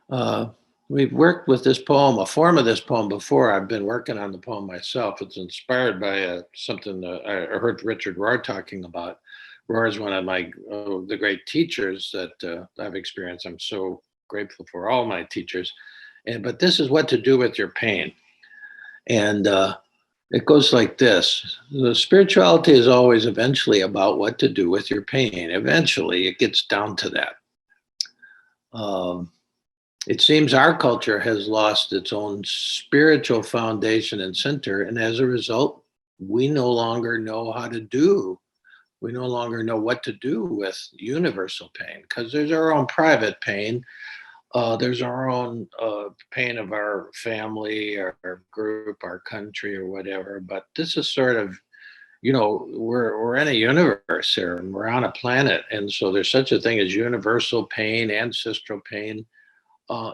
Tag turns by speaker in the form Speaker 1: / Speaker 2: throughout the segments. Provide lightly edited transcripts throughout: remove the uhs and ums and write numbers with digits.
Speaker 1: Uh, we've worked with this poem, a form of this poem before. I've been working on the poem myself. It's inspired by something I heard Richard Rohr talking about. Rohr is one of my the great teachers that I've experienced. I'm so grateful for all my teachers. And but this is what to do with your pain, and it goes like this: the spirituality is always eventually about what to do with your pain. Eventually, it gets down to that. Um, It seems our culture has lost its own spiritual foundation and center, and as a result, we no longer know how to do. We no longer know what to do with universal pain because there's our own private pain. There's our own pain of our family, our group, our country, or whatever. But this is sort of, we're in a universe here, and we're on a planet, and so there's such a thing as universal pain, ancestral pain.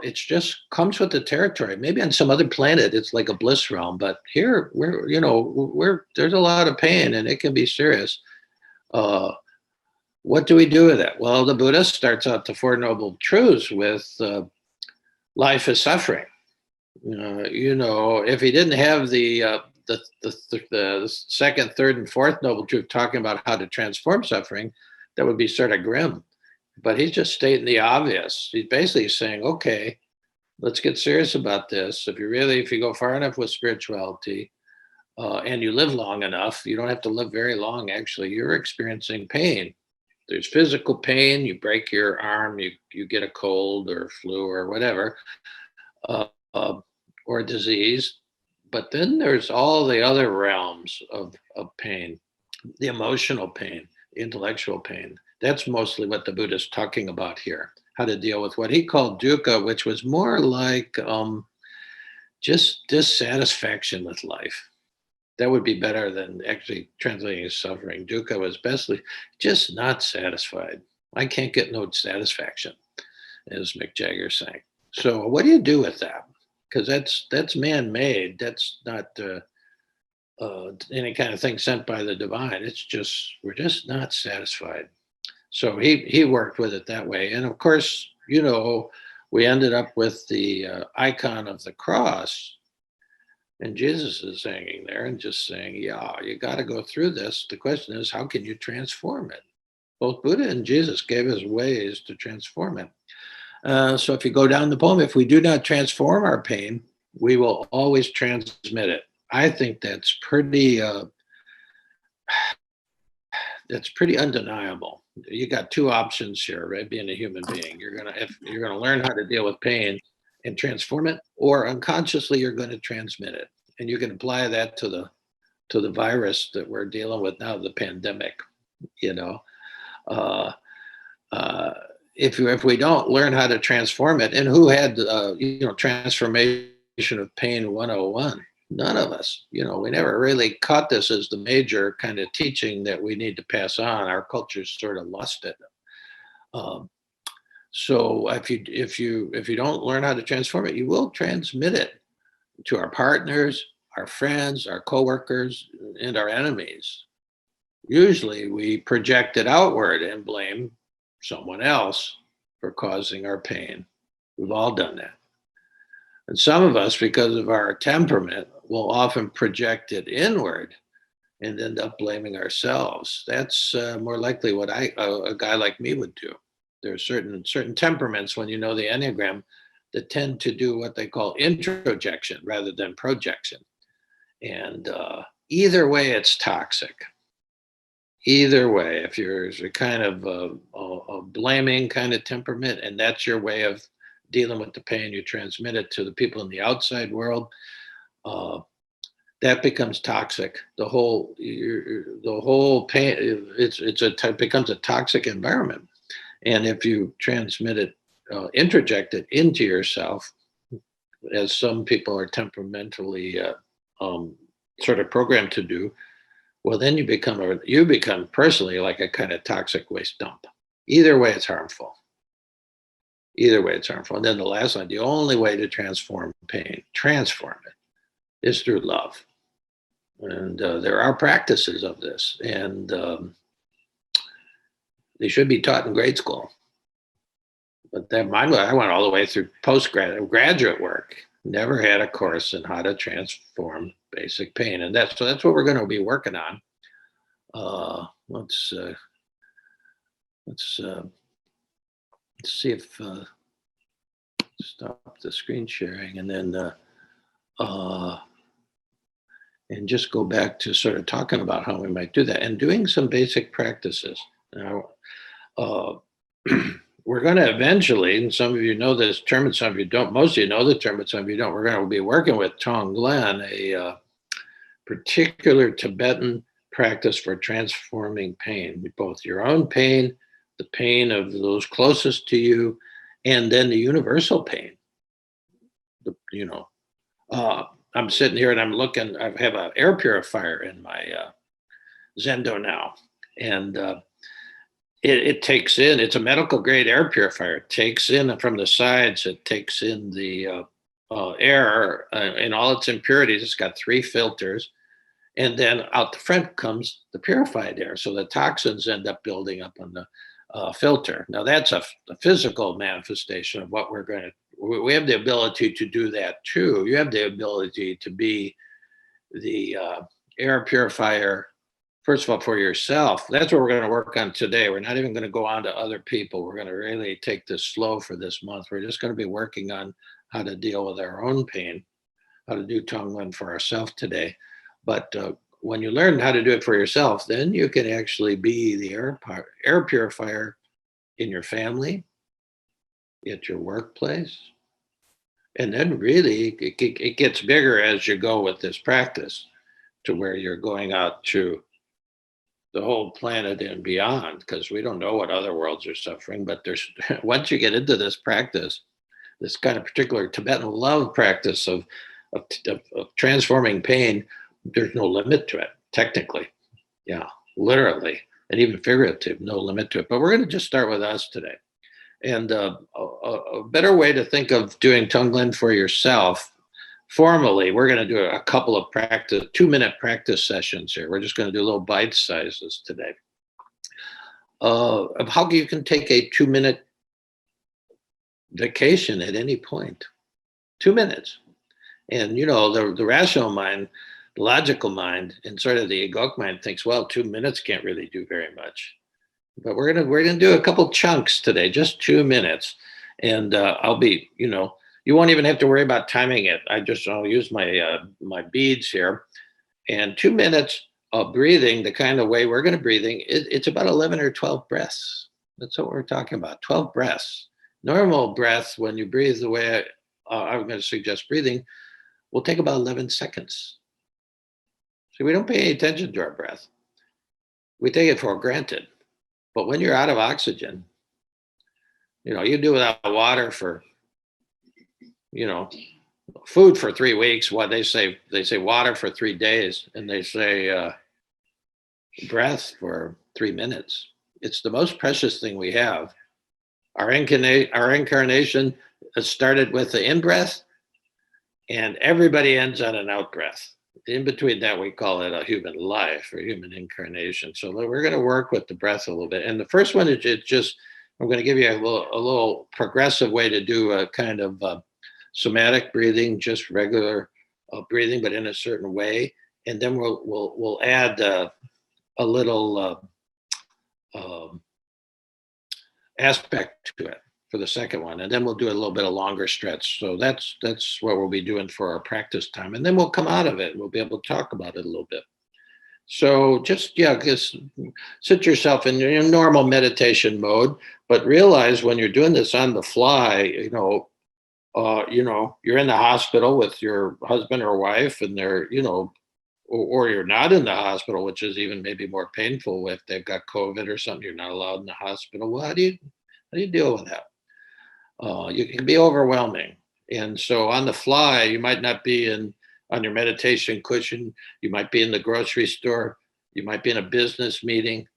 Speaker 1: It's just comes with the territory. Maybe on some other planet it's like a bliss realm, but here we're there's a lot of pain and it can be serious. Uh, what do we do with it? Well, the Buddha starts out the Four Noble Truths with life is suffering. If he didn't have the second, third, and fourth noble truth talking about how to transform suffering, that would be sort of grim. But he's just stating the obvious. He's basically saying, okay, let's get serious about this. If you go far enough with spirituality and you live long enough, you don't have to live very long, actually. You're experiencing pain. There's physical pain. You break your arm, you get a cold or flu or whatever, uh, uh, or a disease. But then there's all the other realms of pain, the emotional pain, the intellectual pain. That's mostly what the Buddha is talking about here, how to deal with what he called dukkha, which was more like just dissatisfaction with life. That would be better than actually translating as suffering. Dukkha was basically just not satisfied. I can't get no satisfaction, as Mick Jagger sang. So what do you do with that? Because that's man-made. That's not any kind of thing sent by the divine. It's just we're just not satisfied. So he worked with it that way, and of course, we ended up with the icon of the cross, and Jesus is hanging there and just saying, "Yeah, you got to go through this." The question is, how can you transform it? Both Buddha and Jesus gave us ways to transform it. So if you go down the poem, if we do not transform our pain, we will always transmit it. I think that's pretty undeniable. You got two options here, right? Being a human being, if you're gonna learn how to deal with pain and transform it, or unconsciously you're going to transmit it, and you can apply that to the virus that we're dealing with now, the pandemic. You know, uh, uh, if we don't learn how to transform it, and who had transformation of pain 101? None of us. We never really caught this as the major kind of teaching that we need to pass on. Our culture's sort of lost it. Um, so if you don't learn how to transform it, you will transmit it to our partners, our friends, our coworkers, and our enemies. Usually we project it outward and blame someone else for causing our pain. We've all done that. And some of us, because of our temperament, will often project it inward and end up blaming ourselves. That's more likely what a guy like me would do. There are certain temperaments, when you know the Enneagram, that tend to do what they call introjection rather than projection. And either way, it's toxic. Either way, if you're a kind of a blaming kind of temperament, and that's your way of dealing with the pain, you transmit it to the people in the outside world. Uh, that becomes toxic. The whole pain. It becomes a toxic environment, and if you transmit it, introject it into yourself, as some people are temperamentally um, sort of programmed to do, well, then you become personally like a kind of toxic waste dump. Either way, it's harmful. Either way, it's harmful. And then the last one, the only way to transform it, is through love. And there are practices of this, and they should be taught in grade school. But then I went all the way through graduate work. Never had a course in how to transform basic pain, and that's what we're going to be working on. Uh, let's uh, let's uh, let's see if stop the screen sharing, and then uh, and just go back to sort of talking about how we might do that and doing some basic practices. Now, uh, we're going to eventually, and some of you know this term and some of you don't, most of you know the term, but some of you don't, we're going to be working with Tonglen, a particular Tibetan practice for transforming pain, both your own pain, the pain of those closest to you, and then the universal pain. You know, I'm sitting here and I'm looking, I have an air purifier in my Zendo now. And it takes in, it's a medical grade air purifier. It takes in from the sides, it takes in the air in all its impurities. It's got 3 filters. And then out the front comes the purified air. So the toxins end up building up on the filter. Now that's a physical manifestation of what we're going to, we have the ability to do that too. You have the ability to be the air purifier, first of all, for yourself. That's what we're going to work on today. We're not even going to go on to other people. We're going to really take this slow for this month. We're just going to be working on how to deal with our own pain, how to do Tonglen for ourselves today. But when you learn how to do it for yourself, then you can actually be the air purifier in your family, at your workplace. And then really it gets bigger as you go with this practice to where you're going out to the whole planet and beyond, because we don't know what other worlds are suffering. But there's once you get into this practice, this kind of particular Tibetan love practice of transforming pain, there's no limit to it, technically. Yeah, literally, and even figurative, no limit to it. But we're going to just start with us today. And a better way to think of doing Tonglen for yourself formally, we're going to do a couple of 2-minute practice sessions here. We're just going to do little bite sizes today. Of how you can take a 2-minute vacation at any point, 2 minutes. And you know, the rational mind, the logical mind, and sort of the egoic mind thinks, well, 2 minutes can't really do very much. But we're gonna do a couple chunks today, just 2 minutes, and I'll be, you know, you won't even have to worry about timing it. I'll use my my beads here, and 2 minutes of breathing the kind of way we're going to breathing. It's about 11 or 12 breaths. That's what we're talking about. 12 breaths. Normal breath when you breathe the way I'm going to suggest breathing will take about 11 seconds. So we don't pay any attention to our breath. We take it for granted. But when you're out of oxygen, you know, you do without water for, you know, food for 3 weeks. What they say water for 3 days, and they say breath for 3 minutes. It's the most precious thing we have. Our incarnation started with the in breath, and everybody ends on an out breath. In between that, we call it a human life or human incarnation. So we're going to work with the breath a little bit. And the first one is just, I'm going to give you a little progressive way to do a kind of somatic breathing, just regular breathing, but in a certain way. And then we'll add a little aspect to it for the second one, and then we'll do a little bit of longer stretch. So that's what we'll be doing for our practice time, and then we'll come out of it. We'll be able to talk about it a little bit. So just sit yourself in your normal meditation mode, but realize when you're doing this on the fly, you're in the hospital with your husband or wife, and they're, or you're not in the hospital, which is even maybe more painful if they've got COVID or something. You're not allowed in the hospital. Well, how do you deal with that? You can be overwhelming. And so on the fly, you might not be on your meditation cushion. You might be in the grocery store. You might be in a business meeting.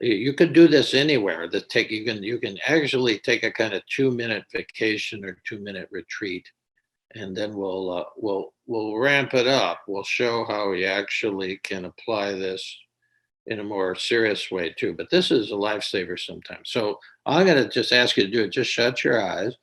Speaker 1: You could do this anywhere. You can actually take a kind of 2-minute vacation or 2-minute retreat, and then we'll ramp it up. We'll show how we actually can apply this in a more serious way too. But this is a lifesaver sometimes. So I'm going to just ask you to do it. Just shut your eyes,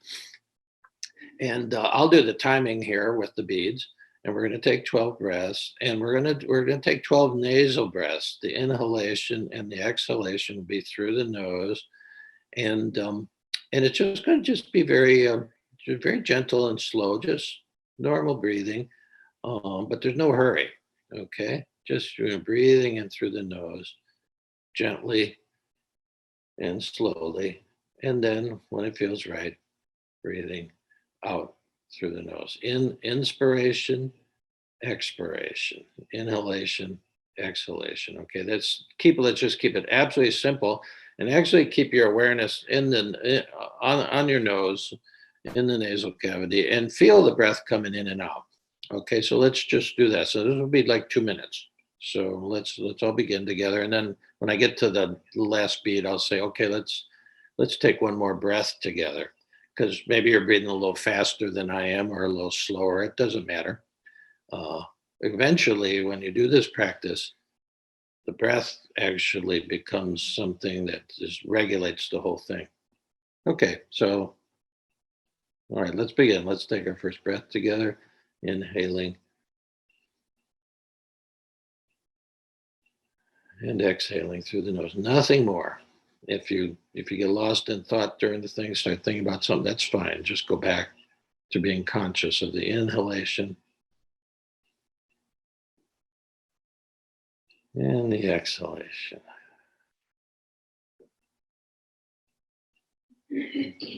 Speaker 1: and I'll do the timing here with the beads. And we're going to take 12 breaths, and we're going to take 12 nasal breaths. The inhalation and the exhalation will be through the nose, and it's just going to just be very gentle and slow, just normal breathing. But there's no hurry. Okay, just breathing in through the nose, gently and slowly, and then when it feels right, breathing out through the nose. Inspiration, expiration, inhalation, exhalation. Okay, let's just keep it absolutely simple, and actually keep your awareness on your nose, in the nasal cavity, and feel the breath coming in and out. Okay, so let's just do that. So this will be like 2 minutes. So let's all begin together, and then when I get to the last beat, I'll say, okay, let's take one more breath together, because maybe you're breathing a little faster than I am or a little slower. It doesn't matter. Uh, Eventually, when you do this practice, the breath actually becomes something that just regulates the whole thing. Okay, so all right, let's begin. Let's take our first breath together, inhaling and exhaling through the nose. Nothing more. If you get lost in thought during the thing, start thinking about something, that's fine. Just go back to being conscious of the inhalation and the exhalation.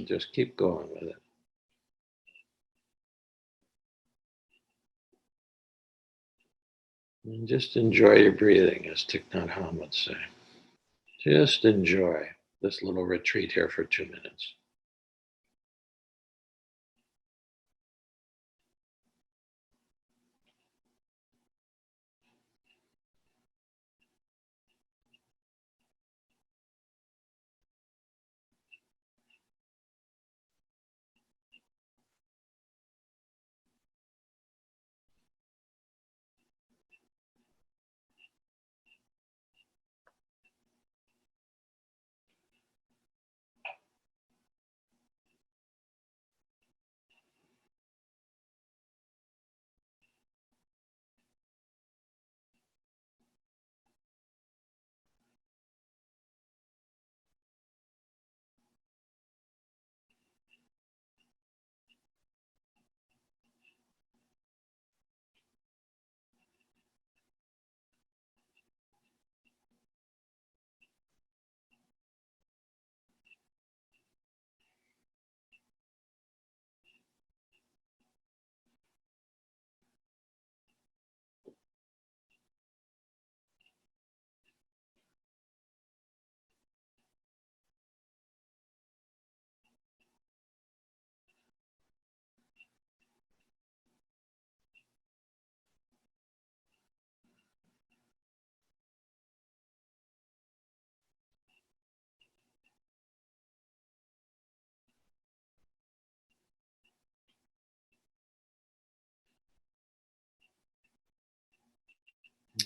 Speaker 1: Just keep going with it. And just enjoy your breathing, as Thich Nhat Hanh would say. Just enjoy this little retreat here for 2 minutes.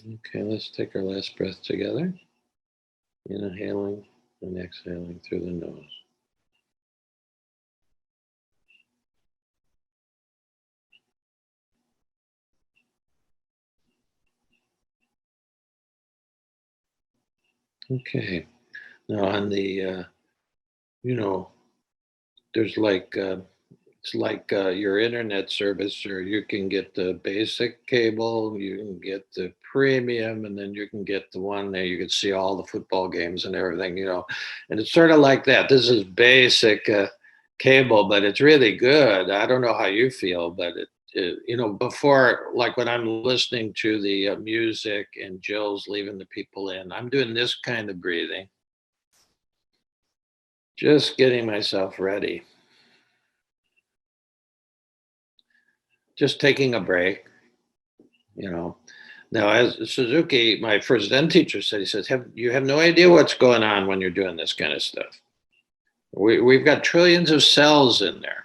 Speaker 1: Okay, let's take our last breath together. Inhaling and exhaling through the nose. Okay. Now on the, you know, there's like it's like your internet service, or you can get the basic cable, you can get the premium, and then you can get the one that you can see all the football games and everything, and it's sort of like that. This is basic cable, but it's really good. I don't know how you feel, but before, like when I'm listening to the music and Jill's leaving the people in, I'm doing this kind of breathing, just getting myself ready, just taking a break, you know. Now, as Suzuki, my first Zen teacher said, he says, you have no idea what's going on when you're doing this kind of stuff. We've got trillions of cells in there.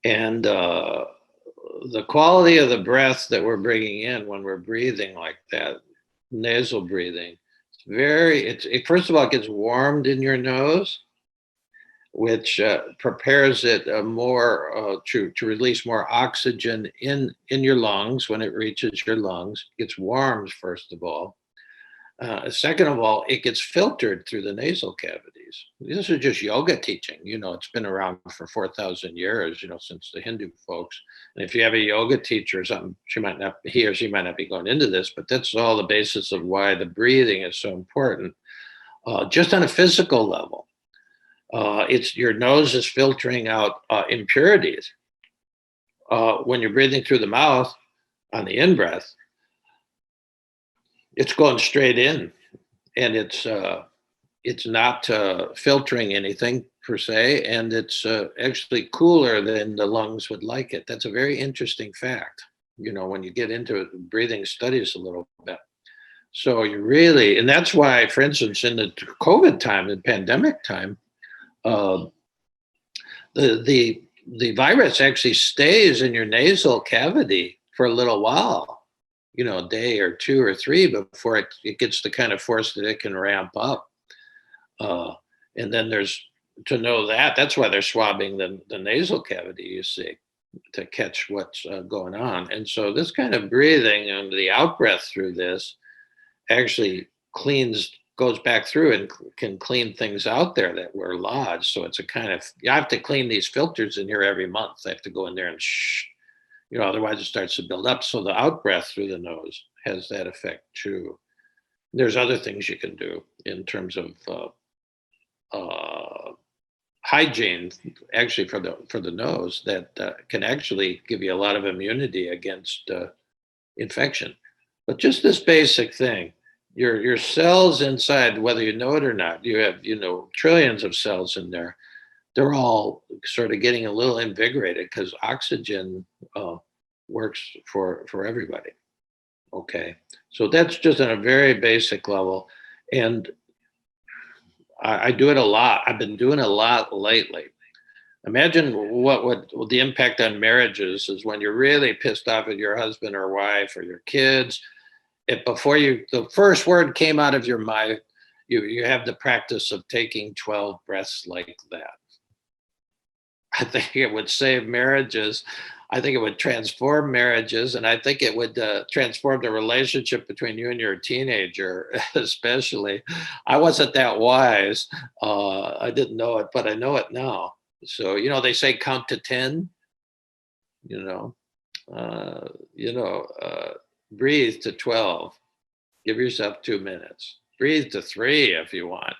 Speaker 1: And the quality of the breath that we're bringing in when we're breathing like that nasal breathing. First of all, it gets warmed in your nose, which prepares it more to release more oxygen in your lungs when it reaches your lungs. It gets warmed, first of all. Second of all, it gets filtered through the nasal cavities. This is just yoga teaching. It's been around for 4,000 years, since the Hindu folks. And if you have a yoga teacher or something, he or she might not be going into this, but that's all the basis of why the breathing is so important. Just on a physical level, it's your nose is filtering out impurities. When you're breathing through the mouth on the in breath, it's going straight in, and it's not filtering anything per se, and it's actually cooler than the lungs would like it. That's a very interesting fact. When you get into breathing studies a little bit. So and that's why, for instance, in the COVID time, the pandemic time, uh, the virus actually stays in your nasal cavity for a little while, a day or two or three before it gets the kind of force that it can ramp up. Uh, and then to know that's why they're swabbing the nasal cavity, you see, to catch what's going on. And so this kind of breathing and the out breath through this actually goes back through and can clean things out there that were lodged. So it's you have to clean these filters in here every month. I have to go in there and otherwise it starts to build up. So the out breath through the nose has that effect too. There's other things you can do in terms of hygiene, actually for the nose, that can actually give you a lot of immunity against infection. But just this basic thing, your cells inside, whether you know it or not, you have trillions of cells in there. They're all sort of getting a little invigorated because oxygen works for everybody. Okay, so that's just on a very basic level, and I do it a lot. I've been doing it a lot lately. Imagine what the impact on marriages is when you're really pissed off at your husband or wife or your kids. If the first word came out of your mouth, you have the practice of taking 12 breaths like that. I think it would save marriages. I think it would transform marriages, and I think it would transform the relationship between you and your teenager, especially. I wasn't that wise. I didn't know it, but I know it now. So, they say count to 10, you know, uh, you know, uh, breathe to 12, give yourself 2 minutes, breathe to 3 if you want,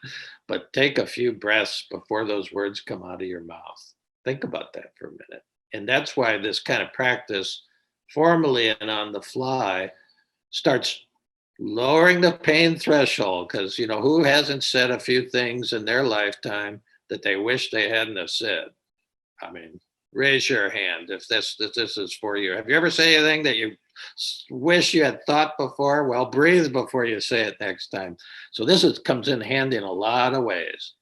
Speaker 1: but take a few breaths before those words come out of your mouth. Think about that for a minute. And that's why this kind of practice, formally and on the fly, starts lowering the pain threshold. Because, who hasn't said a few things in their lifetime that they wish they hadn't have said? I mean, raise your hand if this is for you. Have you ever said anything that you wish you had thought before? Well, breathe before you say it next time. So comes in handy in a lot of ways.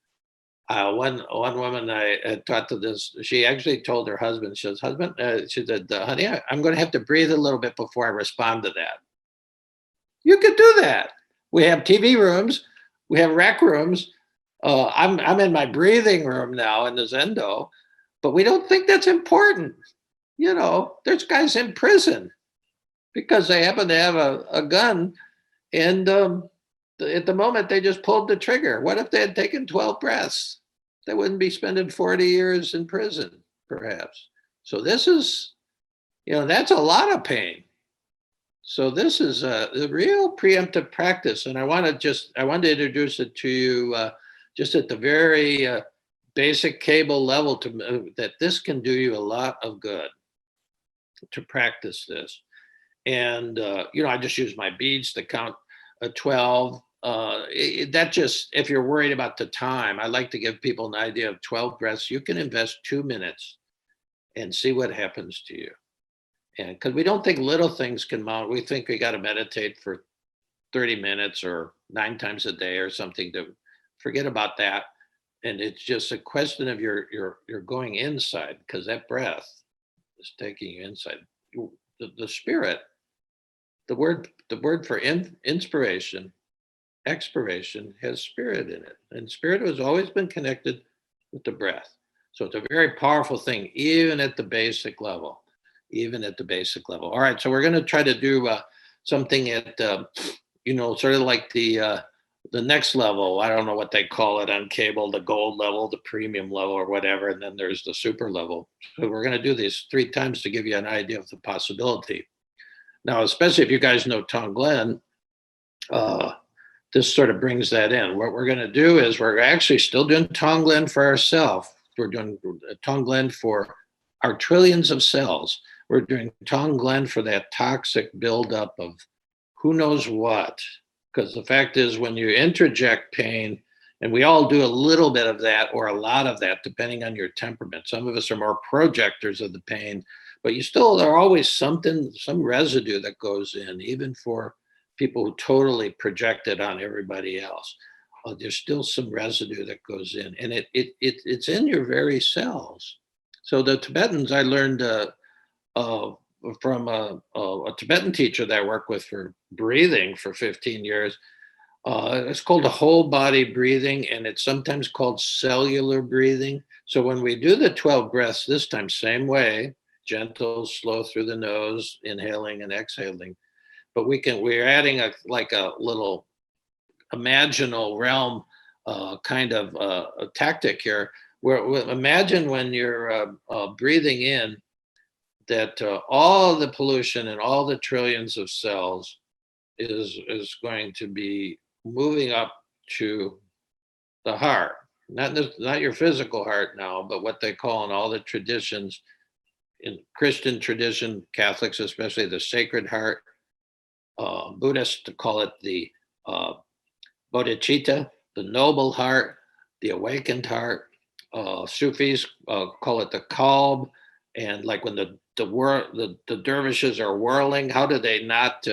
Speaker 1: One woman I had taught to this, she actually told her husband, she said, honey, I'm going to have to breathe a little bit before I respond to that. You could do that. We have TV rooms, we have rec rooms. I'm in my breathing room now in the Zendo, but we don't think that's important. There's guys in prison because they happen to have a gun, and at the moment they just pulled the trigger. What if they had taken 12 breaths? They wouldn't be spending 40 years in prison, perhaps. So this is, that's a lot of pain. So this is a real preemptive practice, and I wanted to introduce it to you just at the very basic cable level that this can do you a lot of good to practice this. And I just use my beads to count 12. If you're worried about the time, I like to give people an idea of 12 breaths. You can invest 2 minutes and see what happens to you. And because we don't think little things can mount, we think we got to meditate for 30 minutes or 9 times a day or something. To forget about that. And it's just a question of you're going inside, because that breath is taking you inside. The spirit the word for inspiration, expiration has spirit in it, and spirit has always been connected with the breath. So it's a very powerful thing, even at the basic level. Even at the basic level. All right, so we're going to try to do something at sort of like the next level. I don't know what they call it on cable, the gold level, the premium level, or whatever, and then there's the super level. So we're going to do these 3 times to give you an idea of the possibility. Now, especially if you guys know Tonglen, uh, this sort of brings that in. What we're going to do is we're actually still doing Tonglen for ourselves. We're doing Tonglen for our trillions of cells. We're doing Tonglen for that toxic buildup of who knows what. Because the fact is, when you interject pain, and we all do a little bit of that or a lot of that, depending on your temperament. Some of us are more projectors of the pain, but you still, there are always something, some residue that goes in, even for people who totally project it on everybody else. There's still some residue that goes in, and it's in your very cells. So the Tibetans, I learned uh, from a Tibetan teacher that I worked with for breathing for 15 years. It's called a whole body breathing, and it's sometimes called cellular breathing. So when we do the 12 breaths this time, same way, gentle, slow through the nose, inhaling and exhaling. But we're adding like a little imaginal realm kind of a tactic here. Where imagine when you're breathing in that all the pollution and all the trillions of cells is going to be moving up to the heart, not your physical heart now, but what they call in all the traditions, in Christian tradition, Catholics especially, the Sacred Heart. Buddhists to call it the uh, bodhicitta, the noble heart, the awakened heart. Sufis call it the kalb, and like when the dervishes are whirling, how do they not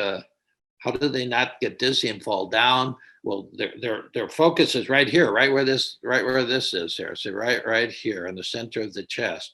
Speaker 1: get dizzy and fall down? Well, their focus is right here, right where this is here. So right here in the center of the chest.